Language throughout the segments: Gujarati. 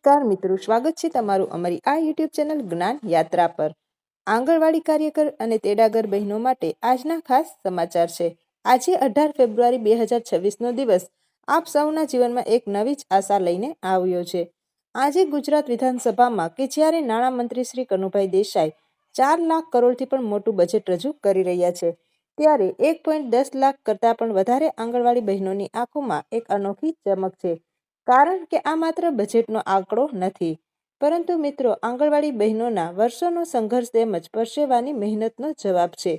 નમસ્કાર મિત્રો, સ્વાગત છે તમારું અમારી આ યુટ્યુબ ચેનલ જ્ઞાન યાત્રા પર। આંગણવાડી કાર્યકર અને તેડાગર બહેનો માટે આજના ખાસ સમાચાર છે। આજે 18 ફેબ્રુઆરી 2026નો દિવસ આપ સૌના જીવનમાં એક નવી જ આશા લઈને આવ્યો છે। આજે ગુજરાત વિધાનસભામાં કે જ્યારે નાણામંત્રી શ્રી કનુભાઈ દેસાઈ 4 લાખ કરોડથી પણ મોટું બજેટ રજૂ કરી રહ્યા છે, ત્યારે 1.10 લાખ કરતાં પણ વધારે આંગણવાડી બહેનોની આંખોમાં એક અનોખી ચમક છે। કારણ કે આ માત્ર બજેટનો આંકડો નથી, પરંતુ મિત્રો આંગણવાડી બહેનોના વર્ષોનો સંઘર્ષ તેમજ પરસેવાની મહેનતનો જવાબ છે।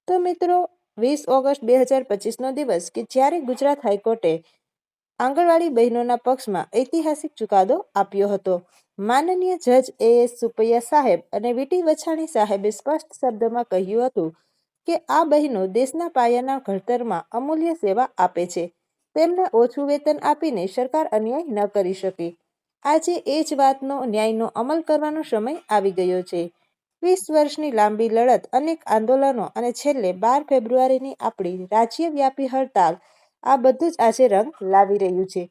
તો મિત્રો 20 ઓગસ્ટ 2025નો દિવસ કે જ્યારે ગુજરાત હાઈકોર્ટે આંગણવાડી બહેનોના પક્ષમાં ઐતિહાસિક ચુકાદો આપ્યો હતો। માનનીય જજ AS સુપૈયા સાહેબ અને VT વછાણી સાહેબે સ્પષ્ટ શબ્દમાં કહ્યું હતું કે આ બહેનો દેશના પાયાના ઘડતરમાં અમૂલ્ય સેવા આપે છે। તેમને ઓછું વેતન આપીને સરકાર અન્યાય ન કરી શકે। આજે એ જ વાતનો ન્યાયનો અમલ કરવાનો સમય આવી ગયો છે। 20 વર્ષની લાંબી લડત, અનેક આંદોલનો અને છેલ્લે 12 ફેબ્રુઆરીની આપણી રાજ્યવ્યાપી હડતાલ, આ બધું જ આજે રંગ લાવી રહ્યું છે।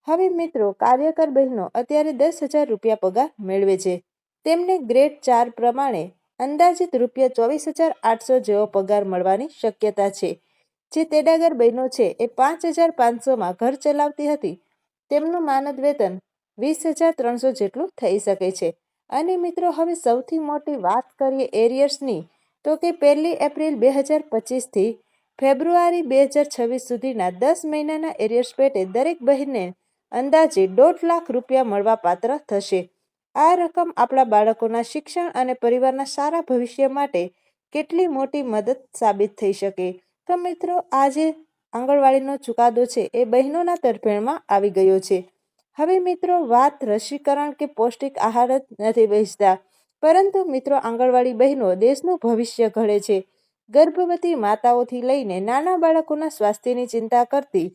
હવે મિત્રો કાર્યકર બહેનો અત્યારે 10,000 રૂપિયા પગાર મેળવે છે। તેમને ગ્રેડ 4 પ્રમાણે અંદાજિત રૂપિયા 24,800 જેવો પગાર મળવાની શક્યતા છે। જે તેડાગર બહેનો છે એ 5,500માં ઘર ચલાવતી હતી, તેમનું માનદ વેતન 20,300 જેટલું થઈ શકે છે। અને મિત્રો હવે સૌથી મોટી વાત કરીએ એરિયર્સની, તો કે 1 એપ્રિલ 2025થી ફેબ્રુઆરી 2026 સુધીના 10 મહિનાના એરિયર્સ પેટે દરેક બહેનને અંદાજે 1.5 લાખ રૂપિયા મળવા પાત્ર થશે। આ રકમ આપણા બાળકોના શિક્ષણ અને પરિવારના સારા ભવિષ્ય માટે કેટલી મોટી મદદ સાબિત થઈ શકે। તો મિત્રો આજે આંગણવાડીનો ચુકાદો છે એ બહેનોના તરફેણમાં આવી ગયો છે। હવે મિત્રો વાત રસીકરણ કે પૌષ્ટિક આહાર જ નથી વહેંચતા, પરંતુ મિત્રો આંગણવાડી બહેનો દેશનું ભવિષ્ય ઘડે છે। ગર્ભવતી માતાઓથી લઈને નાના બાળકોના સ્વાસ્થ્યની ચિંતા કરતી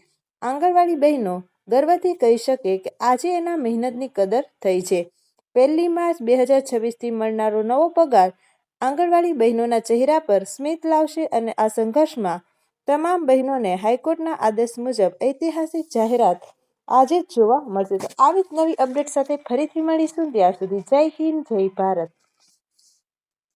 આંગણવાડી બહેનો ગર્વથી કહી શકે કે આજે એના મહેનતની કદર થઈ છે। 1 માર્ચ 2026થી મળનારો નવો પગાર આંગણવાડી બહેનોના ચહેરા પર સ્મિત લાવશે અને આ સંઘર્ષમાં તમામ બહેનોને હાઈકોર્ટના આદેશ મુજબ ઐતિહાસિક જાહેરાત આજે જ જોવા મળશે। તો આવી જ નવી અપડેટ સાથે ફરીથી મળીશું। ત્યાર સુધી જય હિન્દ, જય ભારત।